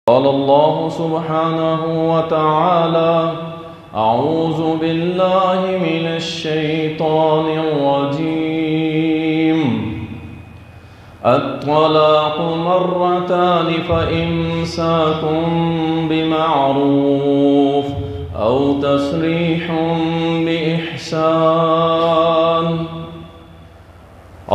قال الله سبحانه وتعالى: أعوذ بالله من الشيطان الرجيم. الطلاق مرتان فإمساك بمعروف أو تسريح بإحسان.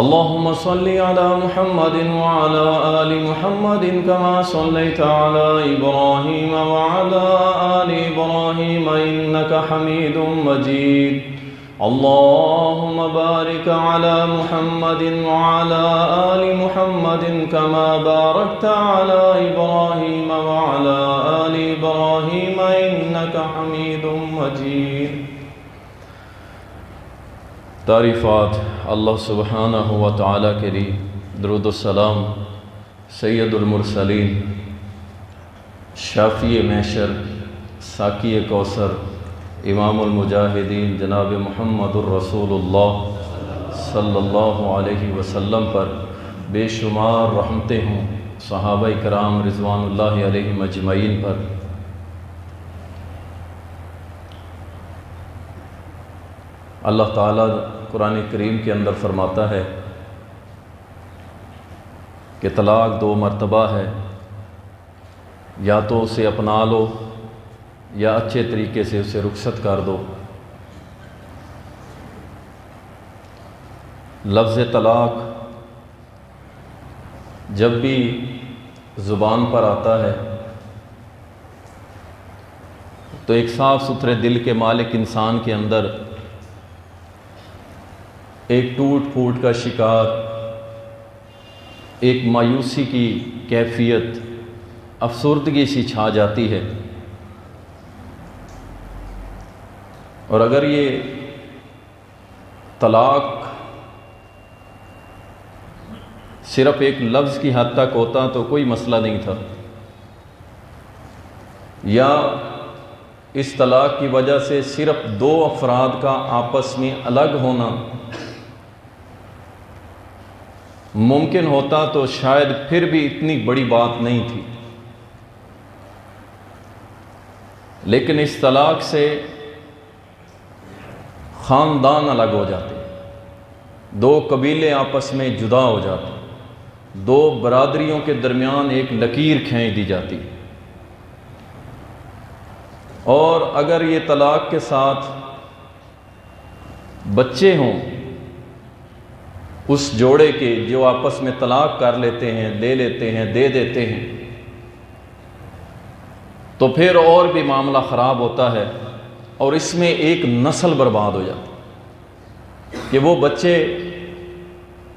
اللهم صل على محمد وعلى آل محمد كما صليت على إبراهيم وعلى آل إبراهيم إنك حميد مجيد. اللهم بارك على محمد وعلى آل محمد كما باركت على إبراهيم وعلى آل إبراهيم إنك حميد مجيد. تعریفات اللہ سبحانہ و تعالیٰ کے لیے، درود السلام سید المرسلین، شافی محشر، ساقی کوثر، امام المجاہدین جناب محمد الرسول اللہ صلی اللہ علیہ وسلم پر بے شمار رحمتیں ہوں، صحابہ کرام رضوان اللہ علیہم اجمعین پر۔ اللہ تعالیٰ قرآن کریم کے اندر فرماتا ہے کہ طلاق دو مرتبہ ہے، یا تو اسے اپنا لو یا اچھے طریقے سے اسے رخصت کر دو۔ لفظ طلاق جب بھی زبان پر آتا ہے تو ایک صاف ستھرے دل کے مالک انسان کے اندر ایک ٹوٹ پھوٹ کا شکار، ایک مایوسی کی کیفیت، افسردگی سی چھا جاتی ہے۔ اور اگر یہ طلاق صرف ایک لفظ کی حد تک ہوتا تو کوئی مسئلہ نہیں تھا، یا اس طلاق کی وجہ سے صرف دو افراد کا آپس میں الگ ہونا ممکن ہوتا تو شاید پھر بھی اتنی بڑی بات نہیں تھی، لیکن اس طلاق سے خاندان الگ ہو جاتے، دو قبیلے آپس میں جدا ہو جاتے، دو برادریوں کے درمیان ایک لکیر کھینچ دی جاتی۔ اور اگر یہ طلاق کے ساتھ بچے ہوں اس جوڑے کے جو آپس میں طلاق کر لیتے ہیں، لے لیتے ہیں، دے دیتے ہیں، تو پھر اور بھی معاملہ خراب ہوتا ہے، اور اس میں ایک نسل برباد ہو جاتی کہ وہ بچے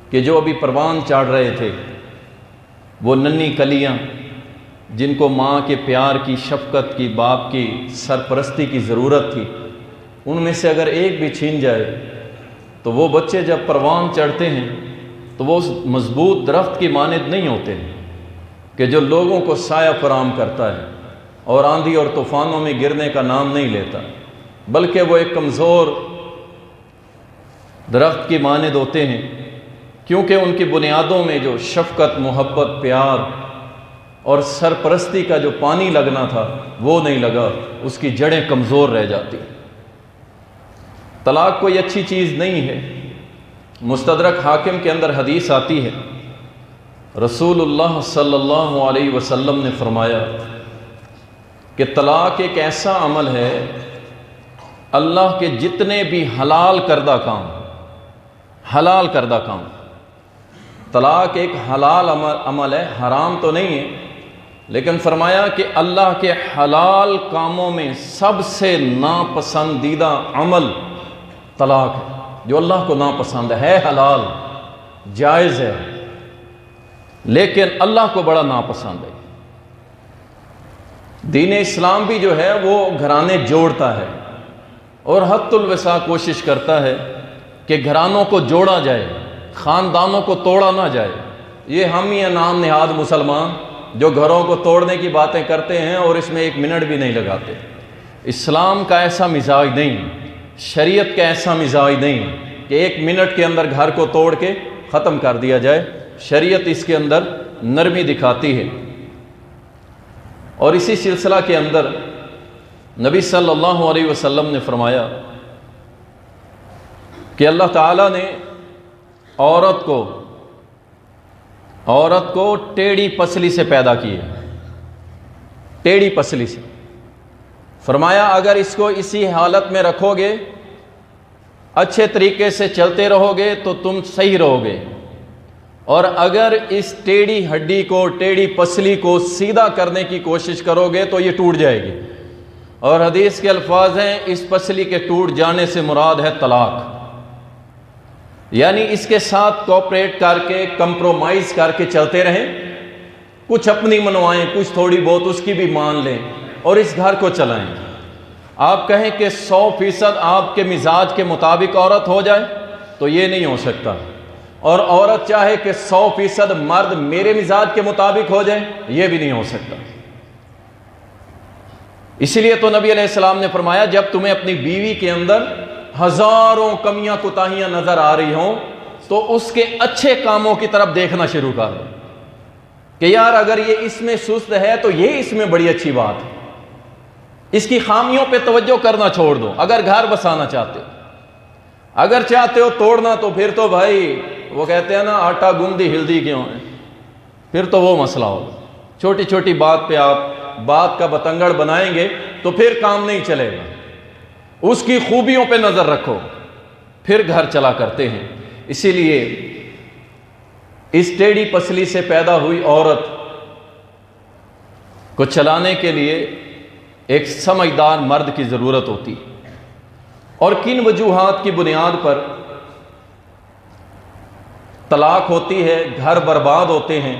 کہ جو ابھی پروان چڑھ رہے تھے، وہ ننھی کلیاں جن کو ماں کے پیار کی، شفقت کی، باپ کی سرپرستی کی ضرورت تھی، ان میں سے اگر ایک بھی چھین جائے تو وہ بچے جب پروان چڑھتے ہیں تو وہ اس مضبوط درخت کی مانند نہیں ہوتے ہیں کہ جو لوگوں کو سایہ فراہم کرتا ہے اور آندھی اور طوفانوں میں گرنے کا نام نہیں لیتا، بلکہ وہ ایک کمزور درخت کی مانند ہوتے ہیں، کیونکہ ان کی بنیادوں میں جو شفقت، محبت، پیار اور سرپرستی کا جو پانی لگنا تھا وہ نہیں لگا، اس کی جڑیں کمزور رہ جاتی۔ طلاق کوئی اچھی چیز نہیں ہے۔ مستدرک حاکم کے اندر حدیث آتی ہے، رسول اللہ صلی اللہ علیہ وسلم نے فرمایا کہ طلاق ایک ایسا عمل ہے، اللہ کے جتنے بھی حلال کردہ کام، طلاق ایک حلال عمل ہے، حرام تو نہیں ہے، لیکن فرمایا کہ اللہ کے حلال کاموں میں سب سے ناپسندیدہ عمل طلاق ہے، جو اللہ کو ناپسند ہے، حلال جائز ہے، لیکن اللہ کو بڑا ناپسند ہے۔ دین اسلام بھی جو ہے وہ گھرانے جوڑتا ہے اور حد الوسع کوشش کرتا ہے کہ گھرانوں کو جوڑا جائے، خاندانوں کو توڑا نہ جائے۔ یہ ہم ہی نام نہاد مسلمان جو گھروں کو توڑنے کی باتیں کرتے ہیں اور اس میں ایک منٹ بھی نہیں لگاتے۔ اسلام کا ایسا مزاج نہیں، شریعت کا ایسا مزاج نہیں کہ ایک منٹ کے اندر گھر کو توڑ کے ختم کر دیا جائے۔ شریعت اس کے اندر نرمی دکھاتی ہے۔ اور اسی سلسلہ کے اندر نبی صلی اللہ علیہ وسلم نے فرمایا کہ اللہ تعالیٰ نے عورت کو ٹیڑھی پسلی سے پیدا کی ہے، ٹیڑھی پسلی سے۔ فرمایا اگر اس کو اسی حالت میں رکھو گے، اچھے طریقے سے چلتے رہو گے تو تم صحیح رہو گے، اور اگر اس ٹیڑھی ہڈی کو، ٹیڑھی پسلی کو سیدھا کرنے کی کوشش کرو گے تو یہ ٹوٹ جائے گی۔ اور حدیث کے الفاظ ہیں اس پسلی کے ٹوٹ جانے سے مراد ہے طلاق، یعنی اس کے ساتھ کوپریٹ کر کے، کمپرومائز کر کے چلتے رہیں، کچھ اپنی منوائیں، کچھ تھوڑی بہت اس کی بھی مان لیں اور اس گھر کو چلائیں۔ آپ کہیں کہ 100% آپ کے مزاج کے مطابق عورت ہو جائے تو یہ نہیں ہو سکتا، اور عورت چاہے کہ 100% مرد میرے مزاج کے مطابق ہو جائے، یہ بھی نہیں ہو سکتا۔ اسی لیے تو نبی علیہ السلام نے فرمایا جب تمہیں اپنی بیوی کے اندر ہزاروں کمیاں کوتاہیاں نظر آ رہی ہوں تو اس کے اچھے کاموں کی طرف دیکھنا شروع کر دو کہ یار اگر یہ اس میں سست ہے تو یہ اس میں بڑی اچھی بات ہے، اس کی خامیوں پہ توجہ کرنا چھوڑ دو۔ اگر گھر بسانا چاہتے ہو، اگر چاہتے ہو توڑنا، تو پھر تو بھائی وہ کہتے ہیں نا آٹا گوندی ہلدی کیوں ہے، پھر تو وہ مسئلہ ہوگا۔ چھوٹی چھوٹی بات پہ آپ بات کا بتنگڑ بنائیں گے تو پھر کام نہیں چلے گا۔ اس کی خوبیوں پہ نظر رکھو، پھر گھر چلا کرتے ہیں۔ اسی لیے اس ٹیڑھی پسلی سے پیدا ہوئی عورت کو چلانے کے لیے ایک سمجھدار مرد کی ضرورت ہوتی، اور کن وجوہات کی بنیاد پر طلاق ہوتی ہے، گھر برباد ہوتے ہیں۔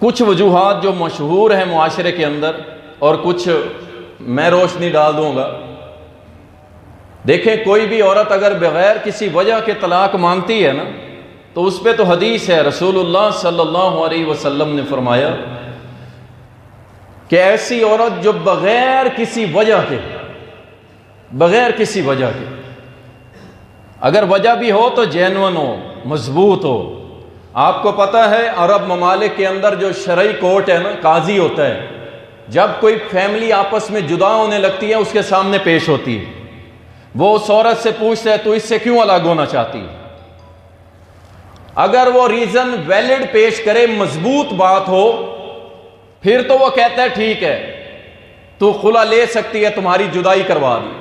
کچھ وجوہات جو مشہور ہیں معاشرے کے اندر، اور کچھ میں روشنی ڈال دوں گا۔ دیکھیں کوئی بھی عورت اگر بغیر کسی وجہ کے طلاق مانگتی ہے نا، تو اس پہ تو حدیث ہے، رسول اللہ صلی اللہ علیہ وسلم نے فرمایا کہ ایسی عورت جو بغیر کسی وجہ کے، اگر وجہ بھی ہو تو جینون ہو، مضبوط ہو۔ آپ کو پتہ ہے عرب ممالک کے اندر جو شرعی کورٹ ہے نا، قاضی ہوتا ہے، جب کوئی فیملی آپس میں جدا ہونے لگتی ہے اس کے سامنے پیش ہوتی ہے، وہ اس عورت سے پوچھتا ہے تو اس سے کیوں الگ ہونا چاہتی ہے؟ اگر وہ ریزن ویلڈ پیش کرے، مضبوط بات ہو، پھر تو وہ کہتا ہے ٹھیک ہے تو خلا لے سکتی ہے، تمہاری جدائی کروا دی۔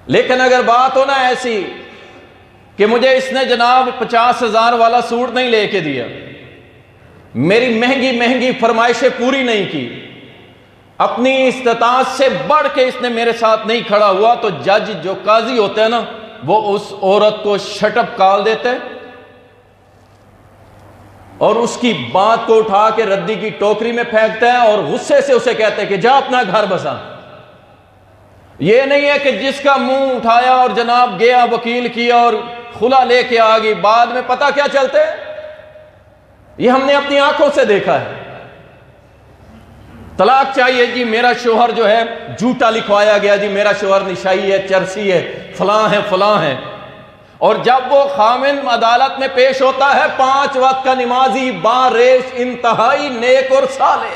لیکن اگر بات ہو نا ایسی کہ مجھے اس نے جناب 50,000 والا سوٹ نہیں لے کے دیا، میری مہنگی مہنگی فرمائشیں پوری نہیں کی، اپنی استطاعت سے بڑھ کے اس نے میرے ساتھ نہیں کھڑا ہوا، تو جج جو قاضی ہوتے ہیں نا، وہ اس عورت کو شٹ اپ کال دیتے اور اس کی بات کو اٹھا کے ردی کی ٹوکری میں پھینکتا ہے، اور غصے سے اسے کہتے ہیں کہ جا اپنا گھر بسا۔ یہ نہیں ہے کہ جس کا منہ اٹھایا اور جناب گیا وکیل کیا اور خلا لے کے آ گئی، بعد میں پتہ کیا چلتے؟ یہ ہم نے اپنی آنکھوں سے دیکھا ہے۔ طلاق چاہیے جی، میرا شوہر جو ہے جھوٹا لکھوایا گیا جی، میرا شوہر نشائی ہے، چرسی ہے، فلاں ہے فلاں ہے، اور جب وہ خامن عدالت میں پیش ہوتا ہے 5 وقت کا نمازی، باریش، انتہائی نیک اور صالح،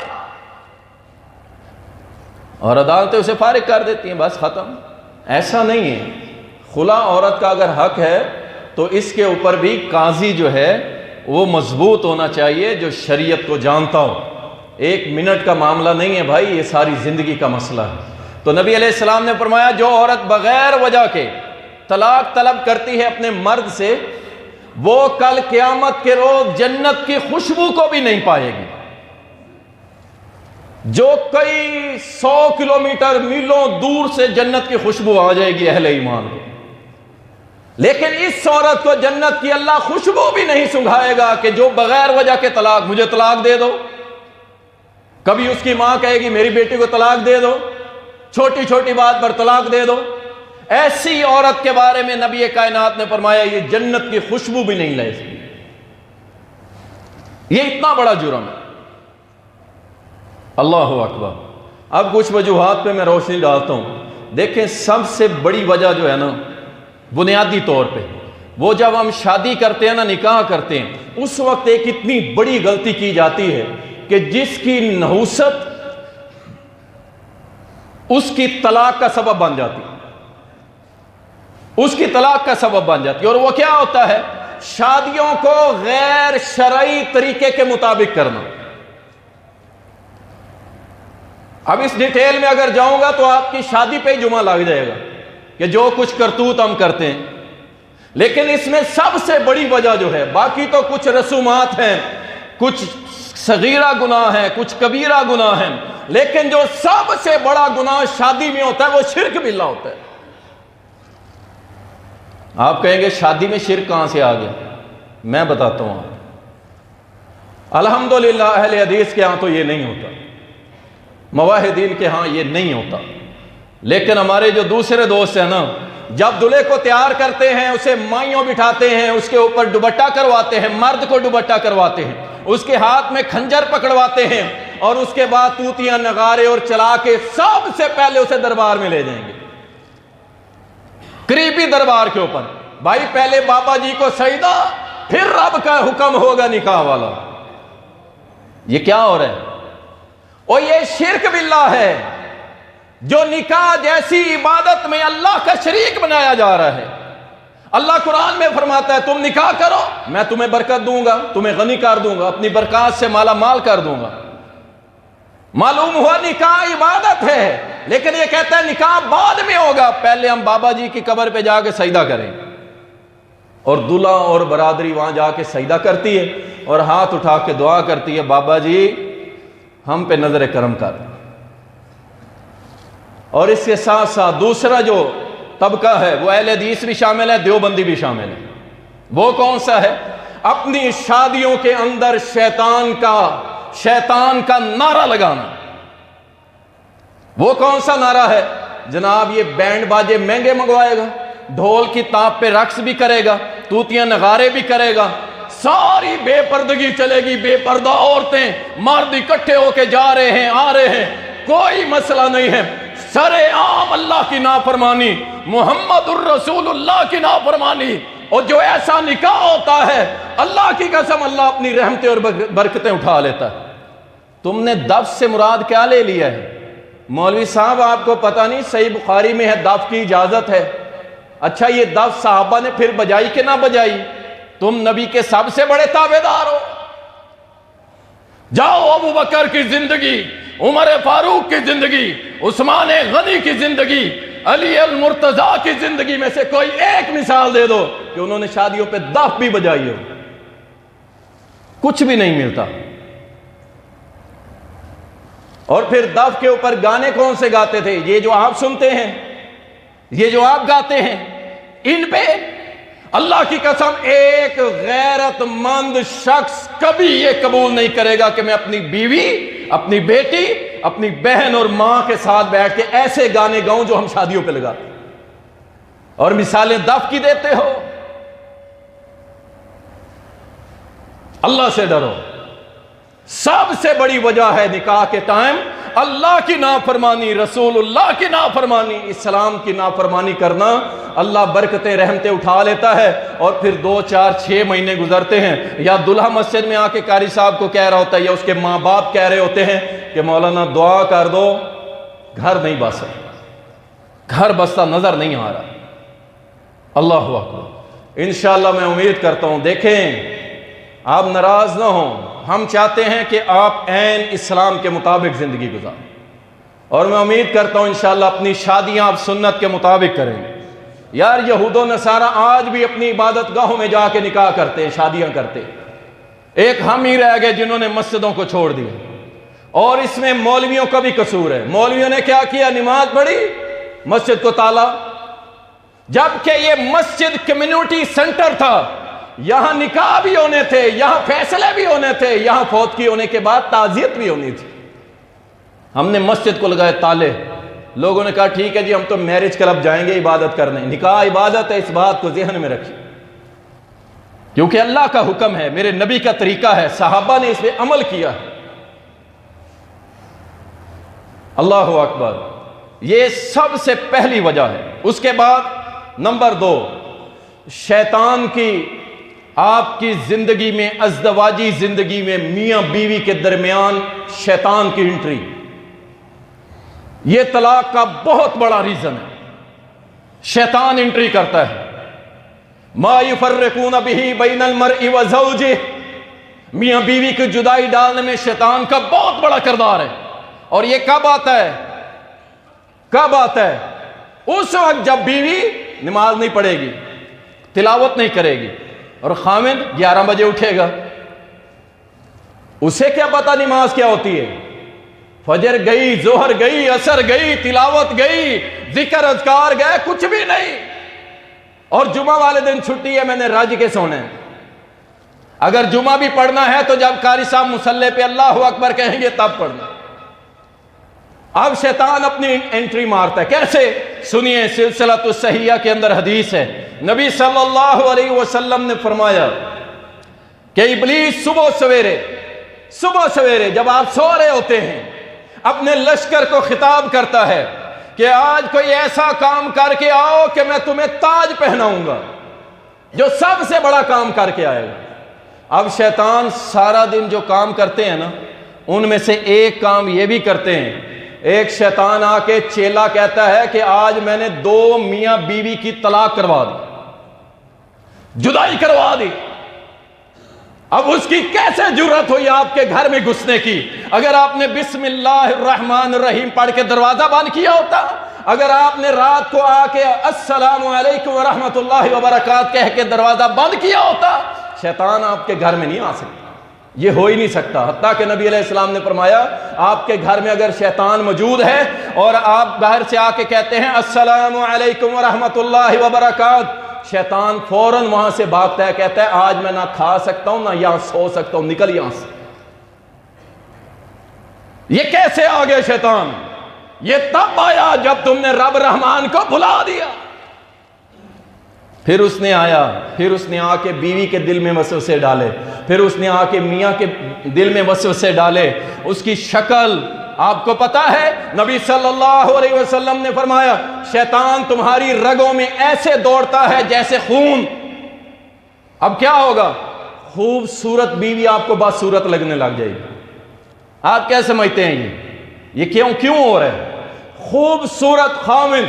اور عدالتیں اسے فارغ کر دیتی ہیں، بس ختم۔ ایسا نہیں ہے۔ خلا عورت کا اگر حق ہے تو اس کے اوپر بھی قاضی جو ہے وہ مضبوط ہونا چاہیے، جو شریعت کو جانتا ہو۔ 1 منٹ کا معاملہ نہیں ہے بھائی، یہ ساری زندگی کا مسئلہ ہے۔ تو نبی علیہ السلام نے فرمایا جو عورت بغیر وجہ کے طلاق طلب کرتی ہے اپنے مرد سے، وہ کل قیامت کے روز جنت کی خوشبو کو بھی نہیں پائے گی۔ جو کئی 100 کلومیٹر میلوں دور سے جنت کی خوشبو آ جائے گی اہل ایمان کو، لیکن اس عورت کو جنت کی اللہ خوشبو بھی نہیں سنگھائے گا کہ جو بغیر وجہ کے طلاق، مجھے طلاق دے دو۔ کبھی اس کی ماں کہے گی میری بیٹی کو طلاق دے دو، چھوٹی چھوٹی بات پر طلاق دے دو۔ ایسی عورت کے بارے میں نبی کائنات نے فرمایا یہ جنت کی خوشبو بھی نہیں لے سکتی۔ یہ اتنا بڑا جرم ہے۔ اللہ اکبر۔ اب کچھ وجوہات پہ میں روشنی ڈالتا ہوں۔ دیکھیں سب سے بڑی وجہ جو ہے نا، بنیادی طور پہ وہ جب ہم شادی کرتے ہیں نا، نکاح کرتے ہیں، اس وقت ایک اتنی بڑی غلطی کی جاتی ہے کہ جس کی نحوست اس کی طلاق کا سبب بن جاتی، اس کی طلاق کا سبب بن جاتی ہے۔ اور وہ کیا ہوتا ہے؟ شادیوں کو غیر شرعی طریقے کے مطابق کرنا۔ اب اس ڈیٹیل میں اگر جاؤں گا تو آپ کی شادی پہ ہی جمعہ لگ جائے گا کہ جو کچھ کرتوت ہم کرتے ہیں، لیکن اس میں سب سے بڑی وجہ جو ہے، باقی تو کچھ رسومات ہیں، کچھ صغیرہ گناہ ہیں، کچھ کبیرہ گناہ ہیں، لیکن جو سب سے بڑا گناہ شادی میں ہوتا ہے وہ شرک باللہ ہوتا ہے۔ آپ کہیں گے شادی میں شرک کہاں سے آ گیا؟ میں بتاتا ہوں آپ۔ الحمدللہ اہل حدیث کے ہاں تو یہ نہیں ہوتا، موحدین کے ہاں یہ نہیں ہوتا، لیکن ہمارے جو دوسرے دوست ہیں نا، جب دلہے کو تیار کرتے ہیں، اسے مائیوں بٹھاتے ہیں، اس کے اوپر دوپٹہ کرواتے ہیں، مرد کو دوپٹہ کرواتے ہیں، اس کے ہاتھ میں خنجر پکڑواتے ہیں، اور اس کے بعد توتیاں نغارے اور چلا کے سب سے پہلے اسے دربار میں لے جائیں گے، قریبی دربار کے اوپر۔ بھائی پہلے بابا جی کو سجدہ، پھر رب کا حکم ہوگا نکاح والا۔ یہ کیا ہو رہا ہے؟ اور یہ شرک باللہ ہے، جو نکاح جیسی عبادت میں اللہ کا شریک بنایا جا رہا ہے۔ اللہ قرآن میں فرماتا ہے تم نکاح کرو، میں تمہیں برکت دوں گا، تمہیں غنی کر دوں گا، اپنی برکات سے مالا مال کر دوں گا۔ معلوم ہوا نکاح عبادت ہے، لیکن یہ کہتا ہے نکاح بعد میں ہوگا، پہلے ہم بابا جی کی قبر پہ جا کے سجدہ کریں، اور دلہا اور برادری وہاں جا کے سجدہ کرتی ہے اور ہاتھ اٹھا کے دعا کرتی ہے، بابا جی ہم پہ نظر کرم کر۔ اور اس کے ساتھ ساتھ دوسرا جو طبقہ ہے وہ اہل حدیث بھی شامل ہے، دیوبندی بھی شامل ہے۔ وہ کون سا ہے؟ اپنی شادیوں کے اندر شیطان کا نعرہ لگانا۔ وہ کون سا نعرہ ہے؟ جناب یہ بینڈ باجے مہنگے منگوائے گا، ڈھول کی تاپ پہ رقص بھی کرے گا، توتیاں نغارے بھی کرے گا، ساری بے پردگی چلے گی، بے پردہ عورتیں مرد اکٹھے ہو کے جا رہے ہیں آ رہے ہیں، کوئی مسئلہ نہیں ہے۔ سر عام اللہ کی نافرمانی، محمد الرسول اللہ کی نافرمانی، اور جو ایسا نکاح ہوتا ہے اللہ کی قسم اللہ اپنی رحمتیں اور برکتیں اٹھا لیتا ہے۔ تم نے دف سے مراد کیا لے لیا ہے؟ مولوی صاحب آپ کو پتہ نہیں، صحیح بخاری میں ہے دف کی اجازت ہے۔ اچھا یہ دف صحابہ نے پھر بجائی کہ نہ بجائی؟ تم نبی کے سب سے بڑے تابعدار ہو۔ جاؤ ابو بکر کی زندگی، عمر فاروق کی زندگی، عثمان غنی کی زندگی، علی المرتضیٰ کی زندگی میں سے کوئی ایک مثال دے دو کہ انہوں نے شادیوں پہ دف بھی بجائی ہو۔ کچھ بھی نہیں ملتا۔ اور پھر دف کے اوپر گانے کون سے گاتے تھے؟ یہ جو آپ سنتے ہیں، یہ جو آپ گاتے ہیں، ان پہ اللہ کی قسم ایک غیرت مند شخص کبھی یہ قبول نہیں کرے گا کہ میں اپنی بیوی، اپنی بیٹی، اپنی بہن اور ماں کے ساتھ بیٹھ کے ایسے گانے گاؤں جو ہم شادیوں پہ لگاتے ہیں، اور مثالیں دف کی دیتے ہو۔ اللہ سے ڈرو۔ سب سے بڑی وجہ ہے نکاح کے ٹائم اللہ کی نافرمانی، رسول اللہ کی نافرمانی، اسلام کی نافرمانی کرنا۔ اللہ برکتیں رحمتیں اٹھا لیتا ہے، اور پھر 2 4 6 مہینے گزرتے ہیں، یا دلہا مسجد میں آ کے قاری صاحب کو کہہ رہا ہوتا ہے، یا اس کے ماں باپ کہہ رہے ہوتے ہیں کہ مولانا دعا کر دو، گھر نہیں بس رہا، گھر بستا نظر نہیں آ رہا۔ اللہ اکبر۔ انشاءاللہ میں امید کرتا ہوں، دیکھیں آپ ناراض نہ ہوں، ہم چاہتے ہیں کہ آپ عین اسلام کے مطابق زندگی گزاریں، اور میں امید کرتا ہوں انشاءاللہ اپنی شادیاں آپ سنت کے مطابق کریں گے۔ یار یہود و نصارہ آج بھی اپنی عبادت گاہوں میں جا کے نکاح کرتے ہیں، شادیاں کرتے ہیں۔ ایک ہم ہی رہ گئے جنہوں نے مسجدوں کو چھوڑ دیا، اور اس میں مولویوں کا بھی قصور ہے۔ مولویوں نے کیا کیا؟ نماز پڑھی، مسجد کو تالا، جبکہ یہ مسجد کمیونٹی سینٹر تھا، یہاں نکاح بھی ہونے تھے، یہاں فیصلے بھی ہونے تھے، یہاں فوتگی ہونے کے بعد تعزیت بھی ہونی تھی۔ ہم نے مسجد کو لگائے تالے، لوگوں نے کہا ٹھیک ہے جی ہم تو میرج کلب جائیں گے عبادت کرنے۔ نکاح عبادت ہے، اس بات کو ذہن میں رکھیں، کیونکہ اللہ کا حکم ہے، میرے نبی کا طریقہ ہے، صحابہ نے اس پہ عمل کیا ہے۔ اللہ اکبر۔ یہ سب سے پہلی وجہ ہے۔ اس کے بعد نمبر 2، شیطان کی آپ کی زندگی میں، ازدواجی زندگی میں میاں بیوی کے درمیان شیطان کی انٹری، یہ طلاق کا بہت بڑا ریزن ہے۔ شیطان انٹری کرتا ہے۔ ما یفرقون بہ بین المرء وزوجہ، میاں بیوی کی جدائی ڈالنے میں شیطان کا بہت بڑا کردار ہے۔ اور یہ کب آتا ہے؟ کب آتا ہے؟ اس وقت جب بیوی نماز نہیں پڑھے گی، تلاوت نہیں کرے گی، اور خاوند 11 بجے اٹھے گا۔ اسے کیا پتا نماز کیا ہوتی ہے؟ فجر گئی، ظہر گئی، عصر گئی، تلاوت گئی، ذکر اذکار گئے، کچھ بھی نہیں۔ اور جمعہ والے دن چھٹی ہے، میں نے رج کے سونا ہے۔ اگر جمعہ بھی پڑھنا ہے تو جب قاری صاحب مصلی پہ اللہ اکبر کہیں گے تب پڑھنا۔ اب شیطان اپنی انٹری مارتا ہے، کیسے؟ سنیے، سلسلۃ الصحیحہ کے اندر حدیث ہے، نبی صلی اللہ علیہ وسلم نے فرمایا کہ ابلیس صبح سویرے جب آپ سو رہے ہوتے ہیں اپنے لشکر کو خطاب کرتا ہے کہ آج کوئی ایسا کام کر کے آؤ کہ میں تمہیں تاج پہناؤں گا، جو سب سے بڑا کام کر کے آئے گا۔ اب شیطان سارا دن جو کام کرتے ہیں نا، ان میں سے ایک کام یہ بھی کرتے ہیں۔ ایک شیطان آ کے چیلا کہتا ہے کہ آج میں نے 2 میاں بیوی کی طلاق کروا دی، جدائی کروا دی۔ اب اس کی کیسے جرت ہوئی آپ کے گھر میں گھسنے کی؟ اگر آپ نے بسم اللہ الرحمن الرحیم پڑھ کے دروازہ بند کیا ہوتا، اگر آپ نے رات کو آ کے السلام علیکم ورحمۃ اللہ وبرکاتہ کہہ کے دروازہ بند کیا ہوتا، شیطان آپ کے گھر میں نہیں آ سکتا، یہ ہو ہی نہیں سکتا۔ حتیٰ کہ نبی علیہ السلام نے فرمایا آپ کے گھر میں اگر شیطان موجود ہے اور آپ باہر سے آ کے کہتے ہیں السلام علیکم ورحمۃ اللہ وبرکاتہ، شیطان فوراً وہاں سے بھاگتا ہے، کہتا ہے آج میں نہ کھا سکتا ہوں نہ یہاں سو سکتا ہوں، نکل یہاں سے۔ یہ کیسے آ گیا شیطان؟ یہ تب آیا جب تم نے رب رحمان کو بھلا دیا۔ پھر اس نے آ کے بیوی کے دل میں وسوسے ڈالے، پھر اس نے آ کے میاں کے دل میں وسوسے ڈالے۔ اس کی شکل آپ کو پتا ہے، نبی صلی اللہ علیہ وسلم نے فرمایا شیطان تمہاری رگوں میں ایسے دوڑتا ہے جیسے خون۔ اب کیا ہوگا؟ خوبصورت بیوی آپ کو بدصورت لگنے لگ جائے گی۔ آپ کیا سمجھتے ہیں یہ کیوں ہو رہا ہے؟ خوبصورت خاوند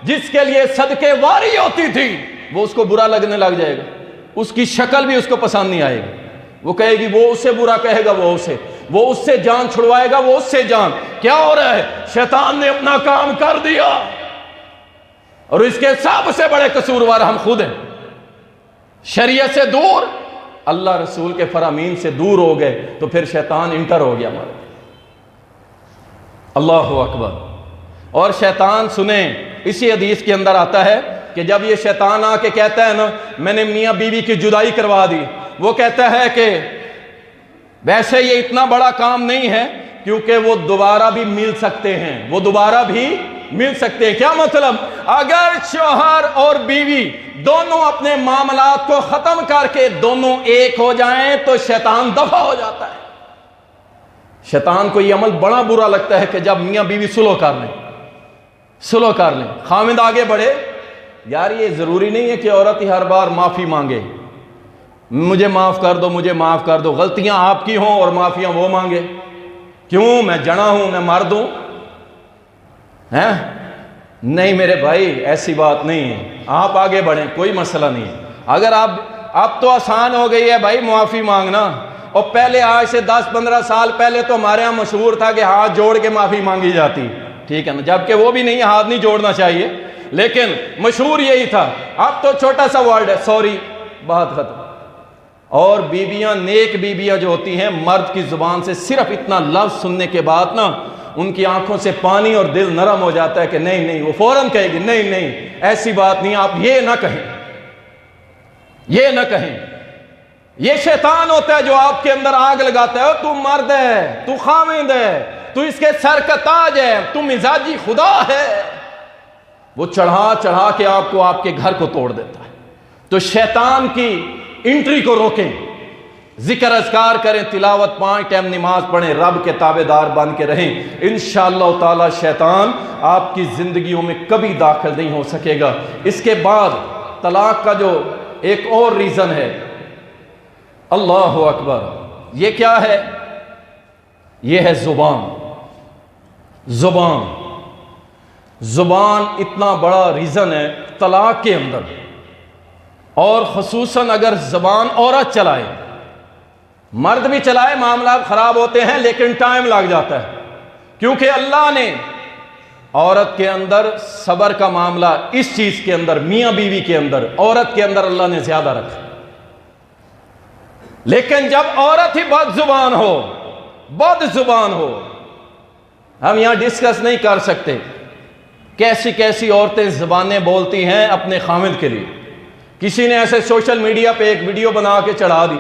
جس کے لیے صدقے واری ہوتی تھی، وہ اس کو برا لگنے لگ جائے گا، اس کی شکل بھی اس کو پسند نہیں آئے گی، وہ کہے گی وہ اسے برا کہے گا، وہ اس سے جان چھڑوائے گا، وہ اس سے جان۔ کیا ہو رہا ہے؟ شیطان نے اپنا کام کر دیا، اور اس کے سب سے بڑے قصوروار ہم خود ہیں۔ شریعت سے دور، اللہ رسول کے فرامین سے دور ہو گئے تو پھر شیطان انٹر ہو گیا ہمارے۔ اللہ اکبر۔ اور شیطان سنیں، اسی حدیث کے اندر آتا ہے کہ جب یہ شیطان آ کے کہتا ہے نا میں نے میاں بیوی کی جدائی کروا دی، وہ کہتا ہے کہ ویسے یہ اتنا بڑا کام نہیں ہے کیونکہ وہ دوبارہ بھی مل سکتے ہیں۔ کیا مطلب؟ اگر شوہر اور بیوی دونوں اپنے معاملات کو ختم کر کے دونوں ایک ہو جائیں تو شیطان دفع ہو جاتا ہے۔ شیطان کو یہ عمل بڑا برا لگتا ہے کہ جب میاں بیوی سلو کر لیں، خاوند آگے بڑھے۔ یار یہ ضروری نہیں ہے کہ عورت ہی ہر بار معافی مانگے، مجھے معاف کر دو، غلطیاں آپ کی ہوں اور معافیاں وہ مانگے۔ کیوں؟ میں جنا ہوں، میں مرد ہوں؟ نہیں میرے بھائی، ایسی بات نہیں ہے، آپ آگے بڑھیں، کوئی مسئلہ نہیں ہے۔ اگر اب تو آسان ہو گئی ہے بھائی معافی مانگنا، اور پہلے آج سے 10-15 سال پہلے تو ہمارے ہاں مشہور تھا کہ ہاتھ جوڑ کے معافی مانگی جاتی، ٹھیک ہے نا، جبکہ وہ بھی نہیں، ہاتھ نہیں جوڑنا چاہیے، لیکن مشہور یہی تھا۔ اب تو چھوٹا سا ورڈ ہے سوری، بات ختم۔ اور بیویاں، نیک بیویاں جو ہوتی ہیں، مرد کی زبان سے صرف اتنا لفظ سننے کے بعد نا ان کی آنکھوں سے پانی اور دل نرم ہو جاتا ہے کہ نہیں، وہ فوراً کہے گی نہیں ایسی بات نہیں، آپ یہ نہ کہیں۔ یہ شیطان ہوتا ہے جو آپ کے اندر آگ لگاتا ہے، تو مرد ہے، تو خاوند ہے، تو اس کے سر کا تاج ہے، تو مزاجی خدا ہے، وہ چڑھا کے آپ کو آپ کے گھر کو توڑ دیتا ہے۔ تو شیطان کی انٹری کو روکیں، ذکر اذکار کریں، تلاوت 5 ٹائم نماز پڑھیں، رب کے تابعدار بن کے رہیں، انشاءاللہ تعالی شیطان آپ کی زندگیوں میں کبھی داخل نہیں ہو سکے گا۔ اس کے بعد طلاق کا جو ایک اور ریزن ہے، اللہ اکبر. یہ کیا ہے؟ یہ ہے زبان. زبان زبان اتنا بڑا ریزن ہے طلاق کے اندر، اور خصوصاً اگر زبان عورت چلائے، مرد بھی چلائے معاملات خراب ہوتے ہیں، لیکن ٹائم لگ جاتا ہے، کیونکہ اللہ نے عورت کے اندر صبر کا معاملہ اس چیز کے اندر، میاں بیوی کے اندر، عورت کے اندر اللہ نے زیادہ رکھا. لیکن جب عورت ہی بد زبان ہو، بد زبان ہو، ہم یہاں ڈسکس نہیں کر سکتے کیسی کیسی عورتیں زبانیں بولتی ہیں اپنے خامد کے لیے. کسی نے ایسے سوشل میڈیا پہ ایک ویڈیو بنا کے چڑھا دی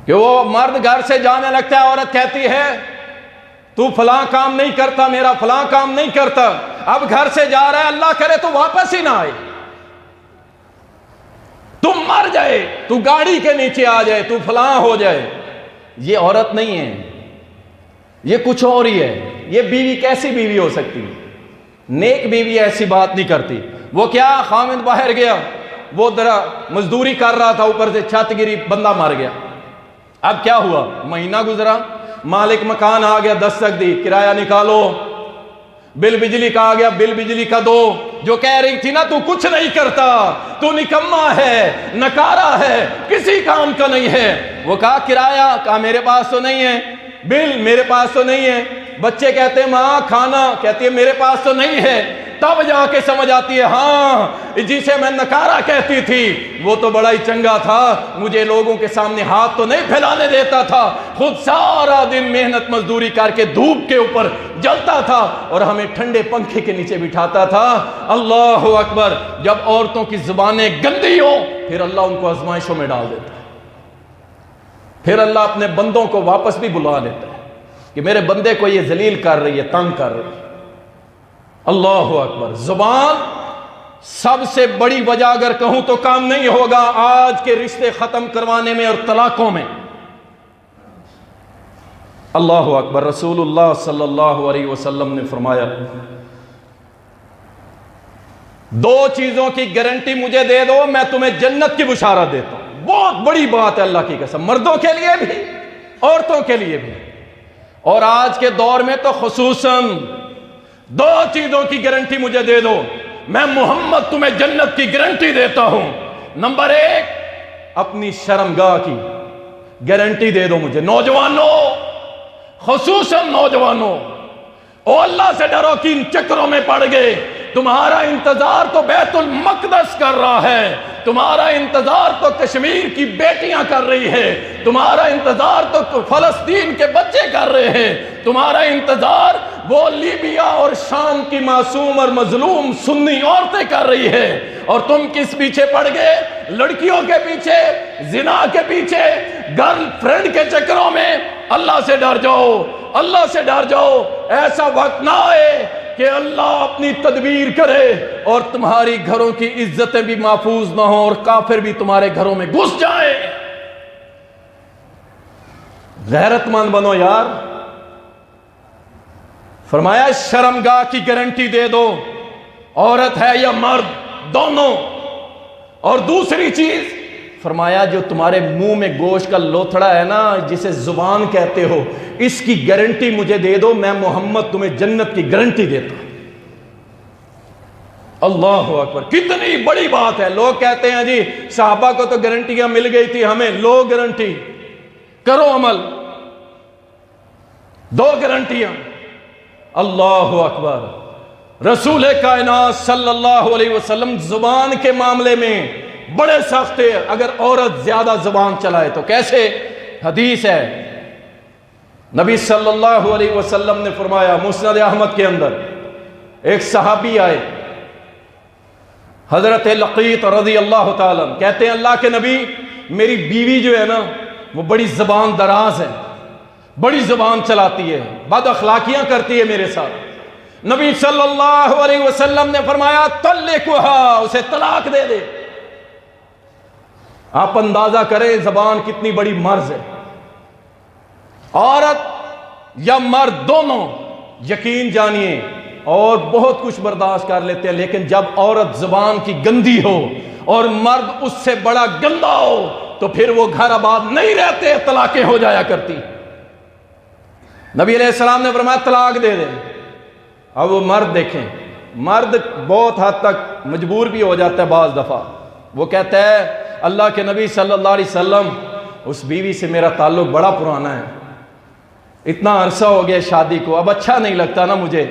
کہ وہ مرد گھر سے جانے لگتا ہے، عورت کہتی ہے تو فلاں کام نہیں کرتا، میرا فلاں کام نہیں کرتا، اب گھر سے جا رہا ہے، اللہ کرے تو واپس ہی نہ آئے، تم مر جائے، تو گاڑی کے نیچے آ جائے، تو فلاں ہو جائے. یہ عورت نہیں ہے، یہ کچھ اور ہی ہے. یہ بیوی کیسی بیوی ہو سکتی ہے؟ نیک بیوی ایسی بات نہیں کرتی. وہ کیا، خامد باہر گیا، وہ ذرا مزدوری کر رہا تھا، اوپر سے چھت گری، بندہ مر گیا. اب کیا ہوا؟ مہینہ گزرا، مالک مکان آ گیا، دستک دی، کرایہ نکالو، بل بجلی کا آ گیا، بل بجلی کا دو. جو کہہ رہی تھی نا تو کچھ نہیں کرتا، تو نکما ہے، نکارا ہے، کسی کام کا نہیں ہے، وہ کہا کرایہ، کہا میرے پاس تو نہیں ہے، بل میرے پاس تو نہیں ہے. بچے کہتے ہیں ماں کھانا، کہتی ہے میرے پاس تو نہیں ہے. تب جا کے سمجھ آتی ہے ہاں جسے میں نکارا کہتی تھی وہ تو بڑا ہی چنگا تھا، مجھے لوگوں کے سامنے ہاتھ تو نہیں پھیلانے دیتا تھا، خود سارا دن محنت مزدوری کر کے دھوپ کے اوپر جلتا تھا اور ہمیں ٹھنڈے پنکھے کے نیچے بٹھاتا تھا. اللہ اکبر. جب عورتوں کی زبانیں گندی ہو پھر اللہ ان کو آزمائشوں میں ڈال دیتا ہے، پھر اللہ اپنے بندوں کو واپس بھی بلا لیتا ہے کہ میرے بندے کو یہ ذلیل کر رہی ہے، تنگ کر رہی ہے. اللہ اکبر. زبان سب سے بڑی وجہ اگر کہوں تو کام نہیں ہوگا آج کے رشتے ختم کروانے میں اور طلاقوں میں. اللہ اکبر. رسول اللہ صلی اللہ علیہ وسلم نے فرمایا دو چیزوں کی گارنٹی مجھے دے دو میں تمہیں جنت کی بشارت دیتا ہوں. بہت بڑی بات ہے اللہ کی قسم، مردوں کے لیے بھی عورتوں کے لیے بھی، اور آج کے دور میں تو خصوصاً دو چیزوں کی گارنٹی مجھے دے دو، میں محمد تمہیں جنت کی گارنٹی دیتا ہوں. نمبر ایک، اپنی شرمگاہ کی گارنٹی دے دو مجھے. نوجوانوں، خصوصاً نوجوانوں، او اللہ سے ڈرو کہ ان چکروں میں پڑ گئے. تمہارا انتظار تو بیت المقدس کر رہا ہے، تمہارا انتظار تو کشمیر کی بیٹیاں کر رہی ہے، تمہارا انتظار تو فلسطین کے بچے کر رہے ہیں، تمہارا انتظار وہ لیبیا اور شام کی معصوم اور مظلوم سنی عورتیں کر رہی ہے. اور تم کس پیچھے پڑ گئے؟ لڑکیوں کے پیچھے، زنا کے پیچھے، گرل فرینڈ کے چکروں میں. اللہ سے ڈر جاؤ، اللہ سے ڈر جاؤ. ایسا وقت نہ آئے کہ اللہ اپنی تدبیر کرے اور تمہاری گھروں کی عزتیں بھی محفوظ نہ ہوں اور کافر بھی تمہارے گھروں میں گھس جائیں. غیرت مند بنو یار. فرمایا شرمگاہ کی گارنٹی دے دو، عورت ہے یا مرد دونوں. اور دوسری چیز فرمایا جو تمہارے منہ میں گوشت کا لوتھڑا ہے نا جسے زبان کہتے ہو، اس کی گارنٹی مجھے دے دو، میں محمد تمہیں جنت کی گارنٹی دیتا ہوں. اللہ اکبر. کتنی بڑی بات ہے. لوگ کہتے ہیں جی صحابہ کو تو گارنٹیاں مل گئی تھی، ہمیں لو گارنٹی کرو عمل. دو گارنٹیاں. اللہ اکبر. رسول کائنات صلی اللہ علیہ وسلم زبان کے معاملے میں بڑے سخت ہے. اگر عورت زیادہ زبان چلائے تو کیسے؟ حدیث ہے نبی صلی اللہ علیہ وسلم نے فرمایا مسند احمد کے اندر، ایک صحابی آئے حضرت لقیط رضی اللہ تعالیٰ، کہتے ہیں اللہ کے نبی میری بیوی جو ہے نا وہ بڑی زبان دراز ہے، بڑی زبان چلاتی ہے، بد اخلاقیاں کرتی ہے میرے ساتھ. نبی صلی اللہ علیہ وسلم نے فرمایا طلقها، اسے طلاق دے دے. آپ اندازہ کریں زبان کتنی بڑی مرض ہے. عورت یا مرد دونوں یقین جانیے اور بہت کچھ برداشت کر لیتے ہیں، لیکن جب عورت زبان کی گندی ہو، اور مرد اس سے بڑا گندا ہو تو پھر وہ گھر آباد نہیں رہتے، طلاقیں ہو جایا کرتی۔ نبی علیہ السلام نے فرمایا طلاق دے دیں۔ اب وہ مرد دیکھیں، مرد بہت حد تک مجبور بھی ہو جاتا ہے بعض دفعہ، وہ کہتا ہے اللہ کے نبی صلی اللہ علیہ وسلم اس بیوی سے میرا تعلق بڑا پرانا ہے، اتنا عرصہ ہو گیا شادی کو، اب اچھا نہیں لگتا نا مجھے،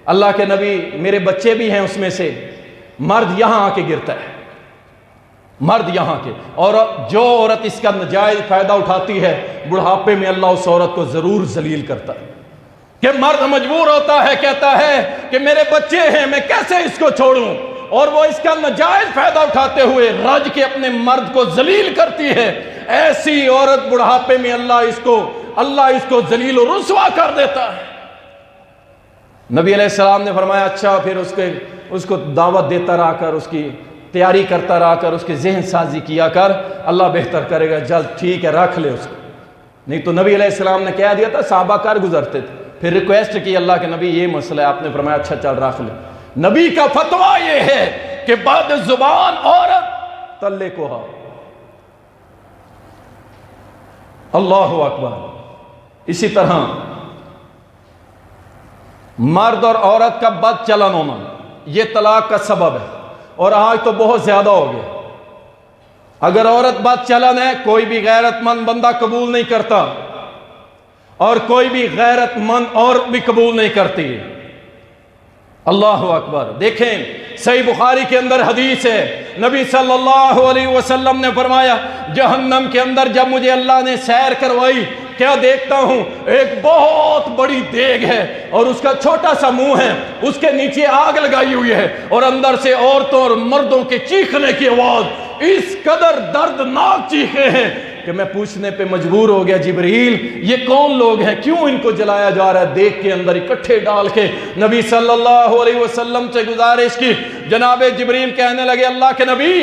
اللہ کے نبی میرے بچے بھی ہیں اس میں سے۔ مرد یہاں آ کے گرتا ہے، مرد یہاں کے، اور جو عورت اس کا ناجائز فائدہ اٹھاتی ہے بڑھاپے میں اللہ اس عورت کو ضرور ذلیل کرتا ہے، کہ مرد مجبور ہوتا ہے، کہتا ہے کہ میرے بچے ہیں میں کیسے اس کو چھوڑوں، اور وہ اس کا ناجائز فائدہ اٹھاتے ہوئے رج کے اپنے مرد کو ذلیل کرتی ہے۔ ایسی عورت بڑھاپے میں اللہ اس کو ذلیل و رسوا کر دیتا ہے۔ نبی علیہ السلام نے فرمایا اچھا پھر اس کو دعوت دیتا رہا کر، اس کی تیاری کرتا رہا کر، اس کی ذہن سازی کیا کر، اللہ بہتر کرے گا، جلد ٹھیک ہے رکھ لے اس کو۔ نہیں تو نبی علیہ السلام نے کہہ دیا تھا، صحابہ کر گزرتے تھے، پھر ریکویسٹ کی اللہ کے نبی یہ مسئلہ ہے، آپ نے فرمایا اچھا چل رکھ لے۔ نبی کا فتویٰ یہ ہے کہ بعد زبان عورت تلے کو ہا۔ اللہ اکبر۔ اسی طرح مرد اور عورت کا بد چلن ہونا یہ طلاق کا سبب ہے، اور آج تو بہت زیادہ ہو گیا۔ اگر عورت بد چلن ہے کوئی بھی غیرت مند بندہ قبول نہیں کرتا، اور کوئی بھی غیرت مند عورت بھی قبول نہیں کرتی۔ اللہ اکبر۔ دیکھیں صحیح بخاری کے اندر حدیث ہے، نبی صلی اللہ علیہ وسلم نے فرمایا جہنم کے اندر جب مجھے اللہ نے سیر کروائی کیا دیکھتا ہوں، ایک بہت بڑی دیگ ہے اور اس کا چھوٹا سا منہ ہے، اس کے نیچے آگ لگائی ہوئی ہے، اور اندر سے عورتوں اور مردوں کے چیخنے کی آواز، اس قدر دردناک چیخے ہیں کہ میں پوچھنے پہ مجبور ہو گیا جبریل یہ کون لوگ ہیں، کیوں ان کو جلایا جا رہا ہے؟ دیکھ کے اندر اکٹھے ڈال کے نبی صلی اللہ علیہ وسلم سے گزارش کی، جناب جبریل کہنے لگے اللہ کے نبی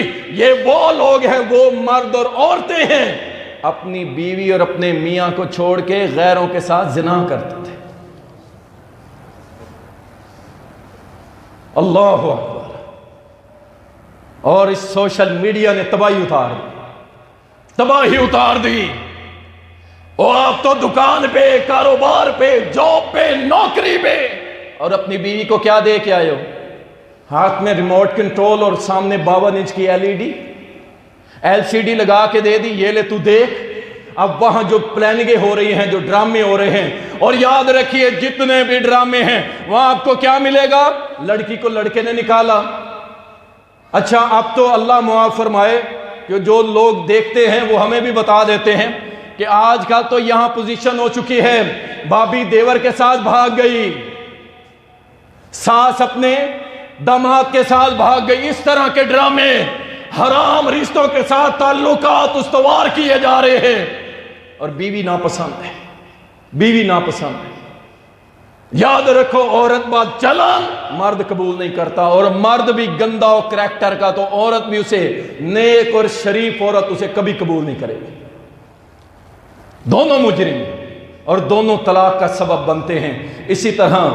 یہ وہ لوگ ہیں، وہ مرد اور عورتیں ہیں اپنی بیوی اور اپنے میاں کو چھوڑ کے غیروں کے ساتھ زنا کرتے تھے۔ اللہ اکبر۔ اور اس سوشل میڈیا نے تباہی اتار دی۔ اور آپ تو دکان پہ، کاروبار پہ، جاب پہ، نوکری پہ، اور اپنی بیوی کو کیا دے کے آئے ہو؟ ہاتھ میں ریموٹ کنٹرول اور سامنے 52 انچ کی LCD لگا کے دے دی، یہ لے تو دیکھ۔ اب وہاں جو پلاننگیں ہو رہی ہیں، جو ڈرامے ہو رہے ہیں، اور یاد رکھیے جتنے بھی ڈرامے ہیں وہاں آپ کو کیا ملے گا؟ لڑکی کو لڑکے نے نکالا۔ اچھا اب تو اللہ معاف فرمائے کہ جو لوگ دیکھتے ہیں وہ ہمیں بھی بتا دیتے ہیں کہ آج کل تو یہاں پوزیشن ہو چکی ہے، بھابی دیور کے ساتھ بھاگ گئی، ساس اپنے داماد کے ساتھ بھاگ گئی، اس طرح کے ڈرامے، حرام رشتوں کے ساتھ تعلقات استوار کیے جا رہے ہیں، اور بیوی ناپسند ہے، بیوی ناپسند ہے۔ یاد رکھو عورت بات چلن مرد قبول نہیں کرتا، اور مرد بھی گندا ہو کریکٹر کا تو عورت بھی اسے، نیک اور شریف عورت اسے کبھی قبول نہیں کرے گی۔ دونوں مجرم اور دونوں طلاق کا سبب بنتے ہیں۔ اسی طرح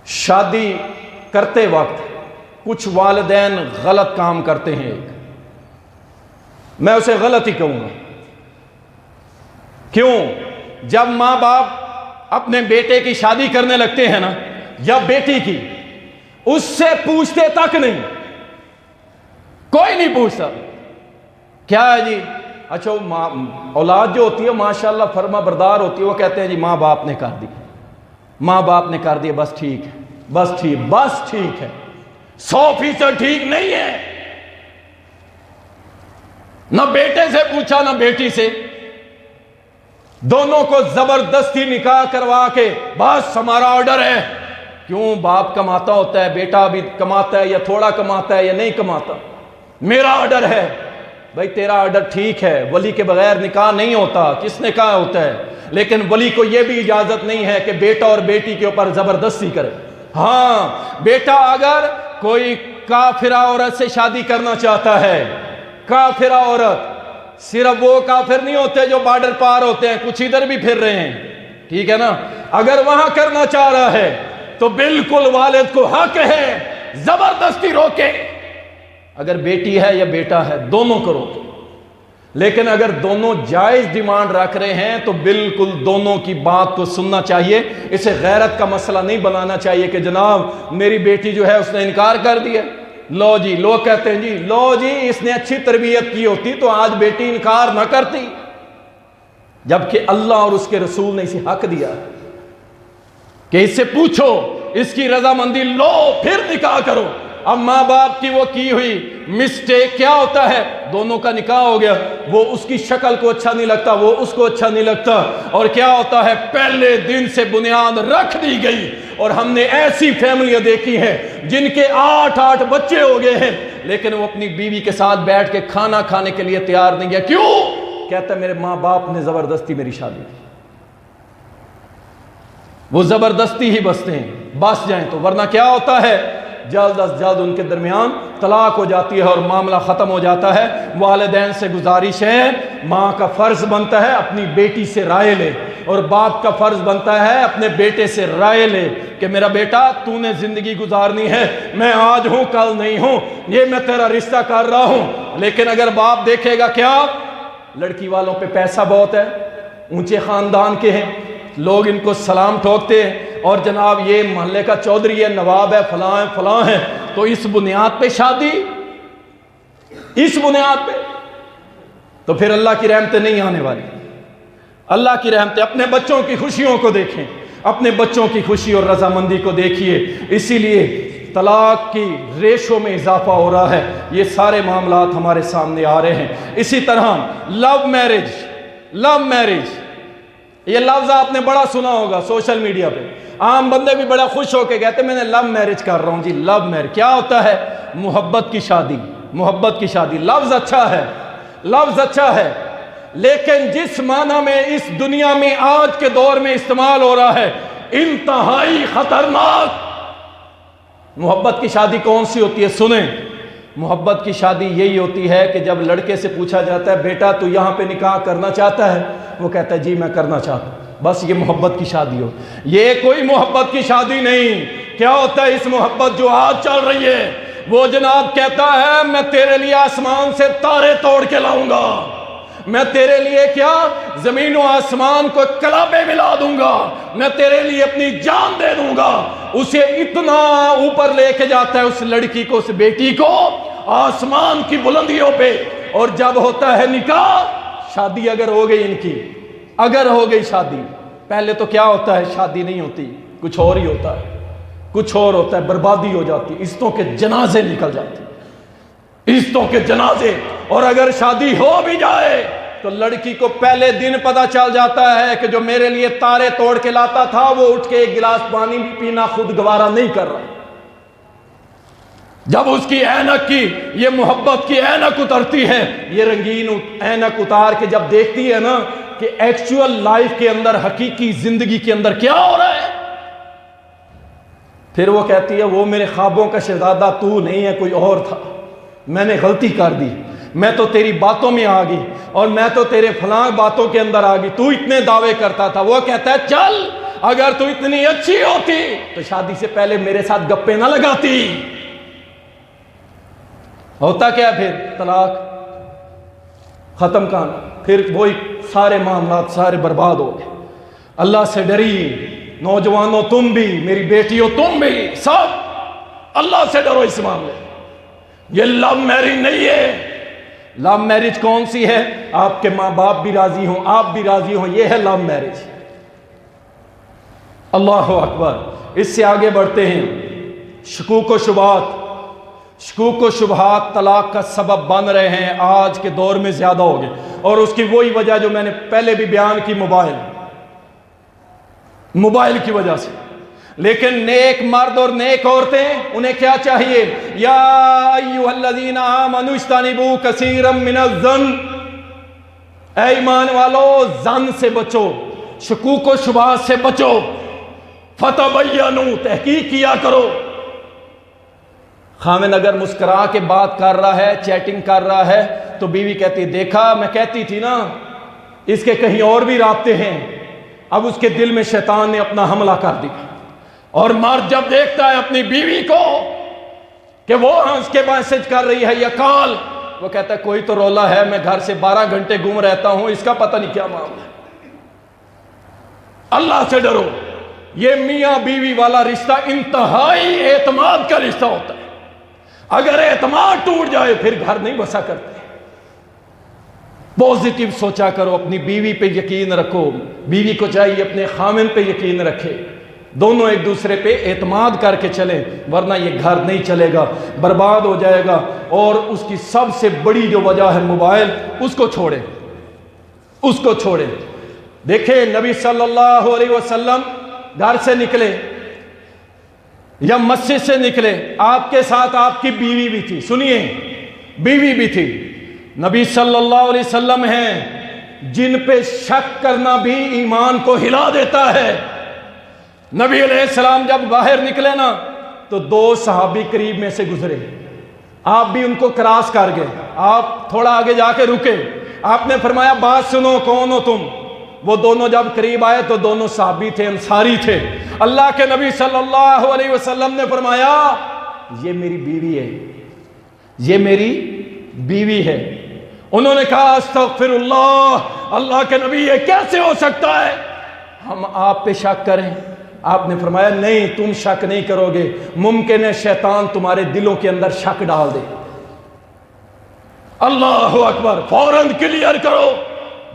شادی کرتے وقت کچھ والدین غلط کام کرتے ہیں، میں اسے غلط ہی کہوں گا۔ کیوں؟ جب ماں باپ اپنے بیٹے کی شادی کرنے لگتے ہیں نا، یا بیٹی کی، اس سے پوچھتے تک نہیں، کوئی نہیں پوچھتا کیا ہے جی، اچھا اولاد جو ہوتی ہے ماشاءاللہ فرما بردار ہوتی ہے، وہ کہتے ہیں جی ماں باپ نے کر دی، ماں باپ نے کر دیا، بس ٹھیک ہے، بس ٹھیک ہے۔ 100% ٹھیک نہیں ہے۔ نہ بیٹے سے پوچھا نہ بیٹی سے، دونوں کو زبردستی نکاح کروا کے بس ہمارا آرڈر ہے۔ کیوں؟ باپ کماتا ہوتا ہے، بیٹا بھی کماتا ہے، یا تھوڑا کماتا ہے یا نہیں کماتا، میرا آرڈر ہے۔ بھائی تیرا آرڈر ٹھیک ہے، ولی کے بغیر نکاح نہیں ہوتا، کس نکاح ہوتا ہے؟ لیکن ولی کو یہ بھی اجازت نہیں ہے کہ بیٹا اور بیٹی کے اوپر زبردستی کرے۔ ہاں بیٹا اگر کوئی کافرہ عورت سے شادی کرنا چاہتا ہے، کافرہ عورت، صرف وہ کافر نہیں ہوتے جو بارڈر پار ہوتے ہیں، کچھ ادھر بھی پھر رہے ہیں، ٹھیک ہے نا، اگر وہاں کرنا چاہ رہا ہے تو بالکل والد کو حق ہے زبردستی روکے، اگر بیٹی ہے یا بیٹا ہے دونوں کرو، لیکن اگر دونوں جائز ڈیمانڈ رکھ رہے ہیں تو بالکل دونوں کی بات کو سننا چاہیے. اسے غیرت کا مسئلہ نہیں بنانا چاہیے کہ جناب میری بیٹی جو ہے اس نے انکار کر دیا. لو جی، لوگ کہتے ہیں جی لو جی اس نے اچھی تربیت کی ہوتی تو آج بیٹی انکار نہ کرتی، جبکہ اللہ اور اس کے رسول نے اسے حق دیا کہ اس سے پوچھو، اس کی رضامندی لو پھر نکاح کرو. اب ماں باپ کی وہ کی ہوئی مسٹیک کیا ہوتا ہے، دونوں کا نکاح ہو گیا، وہ اس کی شکل کو اچھا نہیں لگتا، وہ اس کو اچھا نہیں لگتا، اور کیا ہوتا ہے پہلے دن سے بنیاد رکھ دی گئی. اور ہم نے ایسی فیملیاں دیکھی ہیں جن کے 8 بچے ہو گئے ہیں لیکن وہ اپنی بیوی کے ساتھ بیٹھ کے کھانا کھانے کے لیے تیار نہیں ہے. کیوں؟ کہتا ہے میرے ماں باپ نے زبردستی میری شادی کی. وہ زبردستی ہی بستے ہیں، بس جائیں تو، ورنہ کیا ہوتا ہے جلد از جلد ان کے درمیان طلاق ہو جاتی ہے اور معاملہ ختم ہو جاتا ہے. والدین سے گزارش ہے، ماں کا فرض بنتا ہے اپنی بیٹی سے رائے لے، اور باپ کا فرض بنتا ہے اپنے بیٹے سے رائے لے کہ میرا بیٹا تو نے زندگی گزارنی ہے، میں آج ہوں کل نہیں ہوں، یہ میں تیرا رشتہ کر رہا ہوں. لیکن اگر باپ دیکھے گا کیا لڑکی والوں پہ پیسہ بہت ہے، اونچے خاندان کے ہیں، لوگ ان کو سلام ٹھوکتے ہیں، اور جناب یہ محلے کا چودھری ہے، نواب ہے، فلاں ہے فلاں ہے، تو اس بنیاد پہ شادی، اس بنیاد پہ تو پھر اللہ کی رحمتیں نہیں آنے والی. اللہ کی رحمتیں، اپنے بچوں کی خوشیوں کو دیکھیں، اپنے بچوں کی خوشی اور رضامندی کو دیکھیے. اسی لیے طلاق کی ریشو میں اضافہ ہو رہا ہے، یہ سارے معاملات ہمارے سامنے آ رہے ہیں. اسی طرح لو میرج، یہ لفظ آپ نے بڑا سنا ہوگا سوشل میڈیا پہ، عام بندے بھی بڑا خوش ہو کے کہتے ہیں میں نے لو میرج کر رہا ہوں. جی لو میرج کیا ہوتا ہے؟ محبت کی شادی. محبت کی شادی لفظ اچھا ہے، لفظ اچھا ہے، لیکن جس معنی میں اس دنیا میں آج کے دور میں استعمال ہو رہا ہے انتہائی خطرناک. محبت کی شادی کون سی ہوتی ہے؟ سنیں، محبت کی شادی یہی ہوتی ہے کہ جب لڑکے سے پوچھا جاتا ہے بیٹا تو یہاں پہ نکاح کرنا چاہتا ہے، وہ کہتا ہے جی میں کرنا چاہتا ہوں. بس یہ محبت کی شادی ہو. یہ کوئی محبت کی شادی نہیں. کیا ہوتا ہے اس محبت جو آج چل رہی ہے؟ وہ جناب کہتا ہے میں تیرے لیے آسمان سے تارے توڑ کے لاؤں گا، میں تیرے لیے کیا زمین و آسمان کو کلابے ملا دوں گا، میں تیرے لیے اپنی جان دے دوں گا. اسے اتنا اوپر لے کے جاتا ہے اس لڑکی کو، اس بیٹی کو آسمان کی بلندیوں پہ. اور جب ہوتا ہے نکاح، شادی اگر ہو گئی ان کی، اگر ہو گئی شادی، پہلے تو کیا ہوتا ہے شادی نہیں ہوتی، کچھ اور ہی ہوتا ہے، کچھ اور ہوتا ہے، بربادی ہو جاتی، عزتوں کے جنازے نکل جاتے، عزتوں کے جنازے. اور اگر شادی ہو بھی جائے تو لڑکی کو پہلے دن پتا چل جاتا ہے کہ جو میرے لیے تارے توڑ کے لاتا تھا وہ اٹھ کے ایک گلاس پانی بھی پینا خود گوارا نہیں کر رہا. جب اس کی اینک کی یہ محبت کی اینک اترتی ہے، یہ رنگین اینک اتار کے جب دیکھتی ہے نا کہ ایکچوئل لائف کے اندر، حقیقی زندگی کے اندر کیا ہو رہا ہے، پھر وہ کہتی ہے وہ میرے خوابوں کا شہزادہ تو نہیں ہے، کوئی اور تھا، میں نے غلطی کر دی، میں تو تیری باتوں میں آ گئی اور میں تو تیرے فلاں باتوں کے اندر آ گئی، تو اتنے دعوے کرتا تھا. وہ کہتا ہے چل اگر تو اتنی اچھی ہوتی تو شادی سے پہلے میرے ساتھ گپے نہ لگاتی. ہوتا کیا پھر؟ طلاق، ختم کہانا، پھر وہی سارے معاملات سارے برباد ہو گئے. اللہ سے ڈریے نوجوانوں، تم بھی، میری بیٹیوں تم بھی، سب اللہ سے ڈرو اس معاملے. یہ لو میرج نہیں ہے. لو میرج کون سی ہے؟ آپ کے ماں باپ بھی راضی ہوں، آپ بھی راضی ہوں، یہ ہے لو میرج. اللہ اکبر. اس سے آگے بڑھتے ہیں. شکوک و شبہات، شکوک و شبہات طلاق کا سبب بن رہے ہیں آج کے دور میں زیادہ ہو گئے، اور اس کی وہی وجہ جو میں نے پہلے بھی بیان کی، موبائل کی وجہ سے. لیکن نیک مرد اور نیک عورتیں، انہیں کیا چاہیے؟ یا ایھا الذین آمنوا اجتنبوا کثیرا من الظن، اے ایمان والو ظن سے بچو، شکوک و شبہات سے بچو، فتبینوا، تحقیق کیا کرو. خامن اگر مسکرا کے بات کر رہا ہے، چیٹنگ کر رہا ہے، تو بیوی کہتی دیکھا میں کہتی تھی نا اس کے کہیں اور بھی رابطے ہیں. اب اس کے دل میں شیطان نے اپنا حملہ کر دیا. اور مرد جب دیکھتا ہے اپنی بیوی کو کہ وہ ہنس کے میسج کر رہی ہے یا کال، وہ کہتا ہے کوئی تو رولا ہے، میں گھر سے 12 گھنٹے گم رہتا ہوں، اس کا پتہ نہیں کیا معاملہ ہے۔ اللہ سے ڈرو۔ یہ میاں بیوی والا رشتہ انتہائی اعتماد کا رشتہ ہوتا ہے۔ اگر اعتماد ٹوٹ جائے پھر گھر نہیں بسا کرتے۔ پوزیٹیو سوچا کرو، اپنی بیوی پہ یقین رکھو، بیوی کو چاہیے اپنے خامن پہ یقین رکھے، دونوں ایک دوسرے پہ اعتماد کر کے چلیں، ورنہ یہ گھر نہیں چلے گا، برباد ہو جائے گا۔ اور اس کی سب سے بڑی جو وجہ ہے موبائل، اس کو چھوڑیں، اس کو چھوڑیں۔ دیکھیں نبی صلی اللہ علیہ وسلم گھر سے نکلے یا مسجد سے نکلے، آپ کے ساتھ آپ کی بیوی بھی تھی، سنیے، بیوی بھی تھی۔ نبی صلی اللہ علیہ وسلم ہیں جن پہ شک کرنا بھی ایمان کو ہلا دیتا ہے۔ نبی علیہ السلام جب باہر نکلے نا تو 2 صحابی قریب میں سے گزرے، آپ بھی ان کو کراس کر گئے، آپ تھوڑا آگے جا کے رکے، آپ نے فرمایا بات سنو، کون ہو تم؟ وہ دونوں جب قریب آئے تو دونوں صحابی تھے، انصاری تھے۔ اللہ کے نبی صلی اللہ علیہ وسلم نے فرمایا یہ میری بیوی ہے، یہ میری بیوی ہے۔ انہوں نے کہا استغفر اللہ، اللہ کے نبی یہ کیسے ہو سکتا ہے، ہم آپ پہ شک کریں؟ آپ نے فرمایا نہیں، تم شک نہیں کرو گے، ممکن ہے شیطان تمہارے دلوں کے اندر شک ڈال دے۔ اللہ اکبر، فوراً کلیئر کرو۔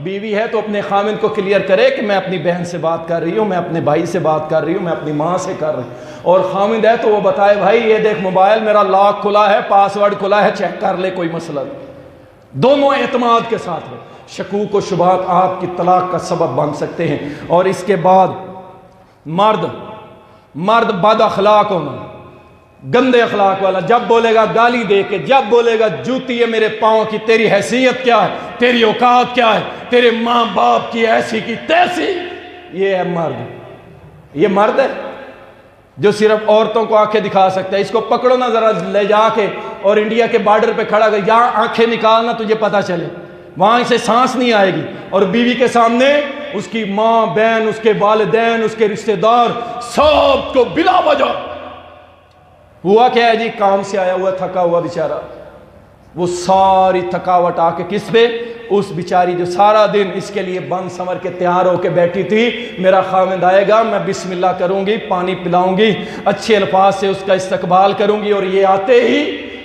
بیوی ہے تو اپنے خامن کو کلیئر کرے کہ میں اپنی بہن سے بات کر رہی ہوں، میں اپنے بھائی سے بات کر رہی ہوں، میں اپنی ماں سے کر رہی ہوں۔ اور خامن ہے تو وہ بتائے بھائی یہ دیکھ موبائل میرا لاک کھلا ہے، پاسورڈ کھلا ہے، چیک کر لے، کوئی مسئلہ نہیں۔ دونوں اعتماد کے ساتھ ہیں۔ شکوک و شبہات آپ کی طلاق کا سبب بن سکتے ہیں۔ اور اس کے بعد مرد بد اخلاق ہونا، گندے اخلاق والا، جب بولے گا گالی دے کے، جب بولے گا جوتی ہے میرے پاؤں کی، تیری حیثیت کیا ہے، تیری اوقات کیا ہے، تیرے ماں باپ کی ایسی کی تیسی۔ یہ ہے مرد، یہ مرد ہے جو صرف عورتوں کو آنکھیں دکھا سکتا ہے۔ اس کو پکڑو نا ذرا لے جا کے اور انڈیا کے بارڈر پہ کھڑا کر، یہاں آنکھیں نکالنا تجھے پتا چلے، وہاں سے سانس نہیں آئے گی۔ اور بیوی کے سامنے اس کی ماں، بہن، اس کے والدین، اس کے رشتہ دار، سب کو بلا وجہ۔ ہوا کیا ہے جی، کام سے آیا ہوا تھکا ہوا بیچارہ، وہ ساری تھکاوٹ آ کے کس پہ، اس بیچاری جو سارا دن اس کے لیے بن سمر کے تیار ہو کے بیٹھی تھی، میرا خاوند آئے گا، میں بسم اللہ کروں گی، پانی پلاؤں گی، اچھے الفاظ سے اس کا استقبال کروں گی، اور یہ آتے ہی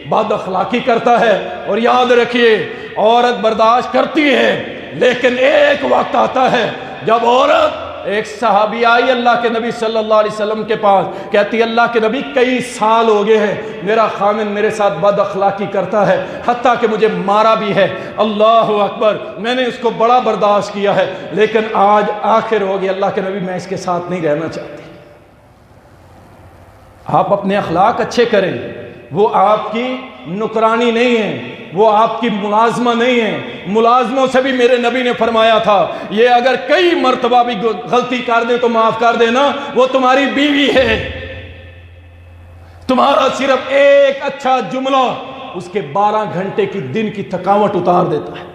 بد اخلاقی کرتا ہے۔ اور یاد رکھیے عورت برداشت کرتی ہے، لیکن ایک وقت آتا ہے جب عورت، ایک صحابی آئی اللہ کے نبی صلی اللہ علیہ وسلم کے پاس، کہتی اللہ کے نبی کئی سال ہو گئے ہیں میرا خامن میرے ساتھ بد اخلاقی کرتا ہے، حتیٰ کہ مجھے مارا بھی ہے، اللہ اکبر، میں نے اس کو بڑا برداشت کیا ہے، لیکن آج آخر ہو گئی، اللہ کے نبی میں اس کے ساتھ نہیں رہنا چاہتی۔ آپ اپنے اخلاق اچھے کریں، وہ آپ کی نکرانی نہیں ہے، وہ آپ کی ملازمہ نہیں ہے۔ ملازموں سے بھی میرے نبی نے فرمایا تھا یہ اگر کئی مرتبہ بھی غلطی کر دیں تو معاف کر دینا، وہ تمہاری بیوی ہے، تمہارا صرف ایک اچھا جملہ اس کے 12 گھنٹے کی دن کی تھکاوٹ اتار دیتا ہے۔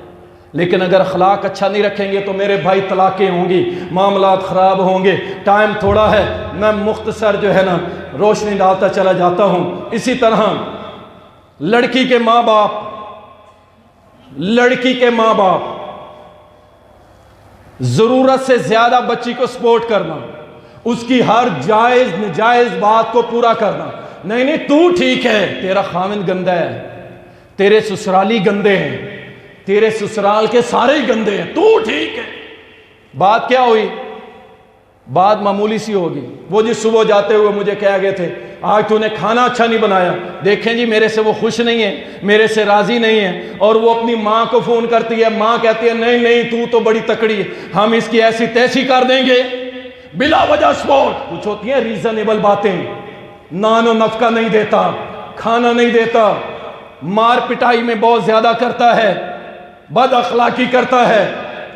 لیکن اگر اخلاق اچھا نہیں رکھیں گے تو میرے بھائی طلاقیں ہوں گی، معاملات خراب ہوں گے۔ ٹائم تھوڑا ہے، میں مختصر جو ہے نا روشنی ڈالتا چلا جاتا ہوں۔ اسی طرح لڑکی کے ماں باپ ضرورت سے زیادہ بچی کو سپورٹ کرنا، اس کی ہر جائز نجائز بات کو پورا کرنا۔ نہیں تو ٹھیک ہے، تیرا خامن گندا ہے، تیرے سسرالی گندے ہیں، تیرے سسرال کے سارے ہی گندے ہیں، تو ٹھیک ہے۔ بات کیا ہوئی؟ بات معمولی سی ہوگی۔ وہ جی صبح جاتے ہوئے مجھے کہہ گئے تھے آج تو نے کھانا اچھا نہیں بنایا، دیکھیں جی میرے سے وہ خوش نہیں ہے، میرے سے راضی نہیں ہے، اور وہ اپنی ماں کو فون کرتی ہے، ماں کہتی ہے نہیں تو بڑی تکڑی ہے، ہم اس کی ایسی تیسی کر دیں گے، بلا وجہ سپورٹ۔ کچھ ہوتی ہیں ریزنیبل باتیں، نان و نفقہ نہیں دیتا، کھانا نہیں دیتا، مار پٹائی میں بہت زیادہ کرتا ہے، بد اخلاقی کرتا ہے۔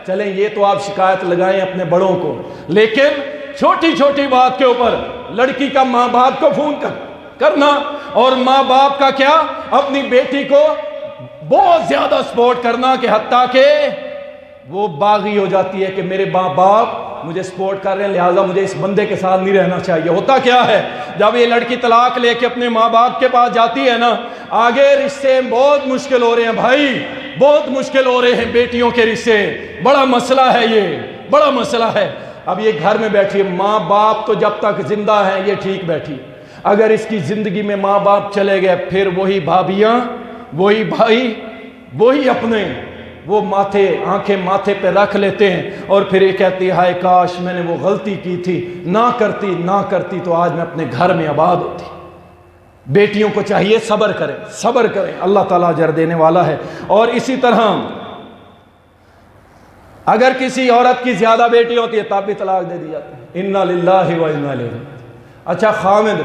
چلیں یہ تو آپ شکایت لگائیں اپنے بڑوں کو، لیکن چھوٹی چھوٹی بات کے اوپر لڑکی کا ماں باپ کو فون کرنا، اور ماں باپ کا کیا، اپنی بیٹی کو بہت زیادہ سپورٹ کرنا، کہ حتیٰ کہ وہ باغی ہو جاتی ہے کہ میرے ماں باپ مجھے سپورٹ کر رہے ہیں لہٰذا مجھے اس بندے کے ساتھ نہیں رہنا چاہیے۔ ہوتا کیا ہے جب یہ لڑکی طلاق لے کے اپنے ماں باپ کے پاس جاتی ہے نا، آگے رشتے بہت مشکل ہو رہے ہیں بھائی، بہت مشکل ہو رہے ہیں بیٹیوں کے رشتے، بڑا مسئلہ ہے، یہ بڑا مسئلہ ہے۔ اب یہ گھر میں بیٹھی ہے، ماں باپ تو جب تک زندہ ہیں یہ ٹھیک بیٹھی، اگر اس کی زندگی میں ماں باپ چلے گئے پھر وہی بھابیاں، وہی بھائی، وہی اپنے، وہ آنکھیں ماتھے پہ رکھ لیتے ہیں اور پھر یہ کہتی ہے ہائے کاش میں نے وہ غلطی کی تھی، نہ کرتی تو آج میں اپنے گھر میں آباد ہوتی۔ بیٹیوں کو چاہیے صبر کریں، اللہ تعالیٰ اجر دینے والا ہے۔ اور اسی طرح اگر کسی عورت کی زیادہ بیٹی ہوتی ہے تب بھی طلاق دے دی جاتی ہے، انا للہ و انا الیہ۔ اچھا خامد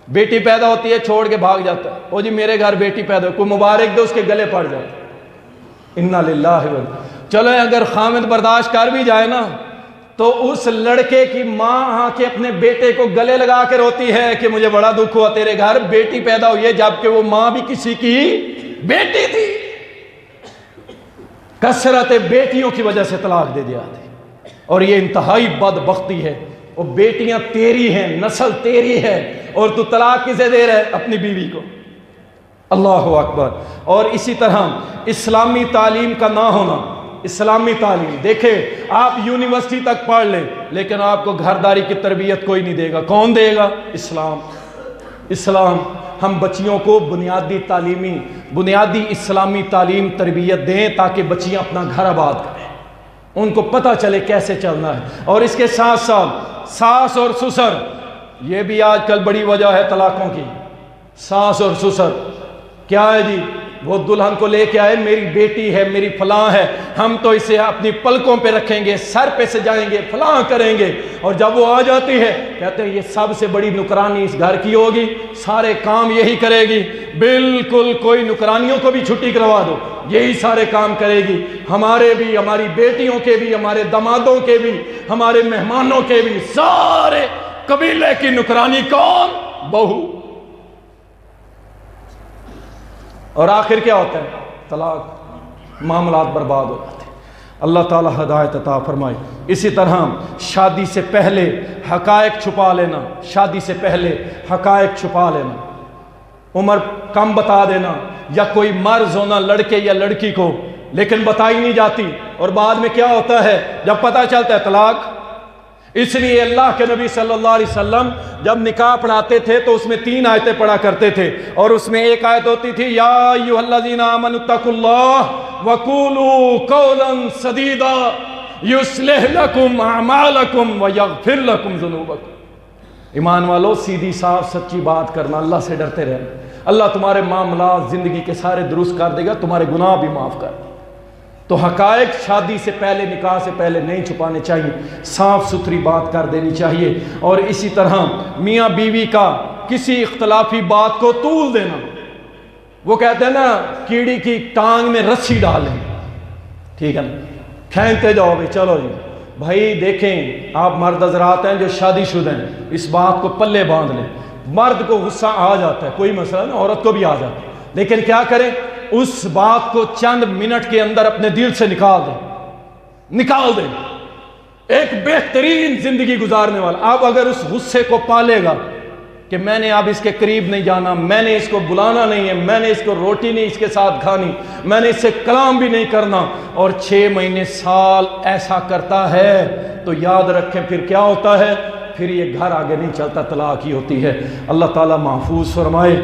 بیٹی پیدا ہوتی ہے چھوڑ کے بھاگ جاتا ہے، وہ جی میرے گھر بیٹی پیدا ہو، کوئی مبارک دے اس کے گلے پڑ جاتا ہے، انا للہ و انا۔ چلو اگر خامد برداشت کر بھی جائے نا تو اس لڑکے کی ماں آ کے اپنے بیٹے کو گلے لگا کے روتی ہے کہ مجھے بڑا دکھ ہوا تیرے گھر بیٹی پیدا ہوئی ہے، جبکہ وہ ماں بھی کسی کی بیٹی تھی۔ کثرت بیٹیوں کی وجہ سے طلاق دے دیا تھی، اور یہ انتہائی بدبختی ہے۔ وہ بیٹیاں تیری ہیں، نسل تیری ہے، اور تو طلاق کسے دے رہا ہے؟ اپنی بیوی کو۔ اللہ اکبر۔ اور اسی طرح اسلامی تعلیم کا نہ ہونا، اسلامی تعلیم دیکھیں آپ یونیورسٹی تک پڑھ لیں لیکن آپ کو گھرداری کی تربیت کوئی نہیں دے گا، کون دے گا؟ اسلام۔ ہم بچیوں کو بنیادی اسلامی تعلیم تربیت دیں تاکہ بچیاں اپنا گھر آباد کریں، ان کو پتہ چلے کیسے چلنا ہے۔ اور اس کے ساتھ ساتھ ساس اور سسر، یہ بھی آج کل بڑی وجہ ہے طلاقوں کی۔ ساس اور سسر کیا ہے جی؟ وہ دلہن کو لے کے آئے، میری بیٹی ہے، میری فلاں ہے، ہم تو اسے اپنی پلکوں پہ رکھیں گے، سر پہ سجائیں گے، فلاں کریں گے، اور جب وہ آ جاتی ہے کہتے ہیں یہ سب سے بڑی نکرانی اس گھر کی ہوگی، سارے کام یہی کرے گی۔ بالکل، کوئی نکرانیوں کو بھی چھٹی کروا دو، یہی سارے کام کرے گی، ہمارے بھی، ہماری بیٹیوں کے بھی، ہمارے دامادوں کے بھی، ہمارے مہمانوں کے بھی، سارے قبیلے کی نکرانی کون؟ بہو۔ اور آخر کیا ہوتا ہے؟ طلاق، معاملات برباد ہو جاتے ہیں۔ اللہ تعالیٰ ہدایت عطا فرمائے۔ اسی طرح شادی سے پہلے حقائق چھپا لینا، عمر کم بتا دینا، یا کوئی مرض ہونا لڑکے یا لڑکی کو لیکن بتائی نہیں جاتی، اور بعد میں کیا ہوتا ہے جب پتہ چلتا ہے؟ طلاق۔ اس لیے اللہ کے نبی صلی اللہ علیہ وسلم جب نکاح پڑھاتے تھے تو اس میں 3 آیتیں پڑھا کرتے تھے، اور اس میں ایک آیت ہوتی تھی یا ایھا الذین آمنوا اتقوا اللہ وقولوا قولا سدیدا یصلح لکم اعمالکم ویغفر لکم ذنوبکم۔ ایمان والو، سیدھی صاف سچی بات کرنا، اللہ سے ڈرتے رہنا، اللہ تمہارے معاملات زندگی کے سارے درست کر دے گا، تمہارے گناہ بھی معاف کر دے گا۔ تو حقائق شادی سے پہلے، نکاح سے پہلے نہیں چھپانے چاہیے، صاف ستھری بات کر دینی چاہیے۔ اور اسی طرح میاں بیوی کا کسی اختلافی بات کو طول دینا، وہ کہتے ہیں نا کیڑی کی ٹانگ میں رسی ڈالیں، ٹھیک ہے نا، کھینچتے جاؤ بھائی، چلو جی بھائی۔ دیکھیں آپ مرد حضرات ہیں جو شادی شدہ ہیں، اس بات کو پلے باندھ لیں۔ مرد کو غصہ آ جاتا ہے، کوئی مسئلہ نہیں، عورت کو بھی آ جاتا ہے، لیکن کیا کریں؟ اس بات کو چند منٹ کے اندر اپنے دل سے نکال دیں۔ ایک بہترین زندگی گزارنے والا۔ اب اگر اس غصے کو پالے گا کہ میں نے اب اس کے قریب نہیں جانا، میں نے اس کو بلانا نہیں ہے، میں نے اس کو روٹی نہیں اس کے ساتھ کھانی، میں نے اس سے کلام بھی نہیں کرنا، اور 6 مہینے سال ایسا کرتا ہے تو یاد رکھیں پھر کیا ہوتا ہے؟ پھر یہ گھر آگے نہیں چلتا، طلاق ہی ہوتی ہے۔ اللہ تعالیٰ محفوظ فرمائے۔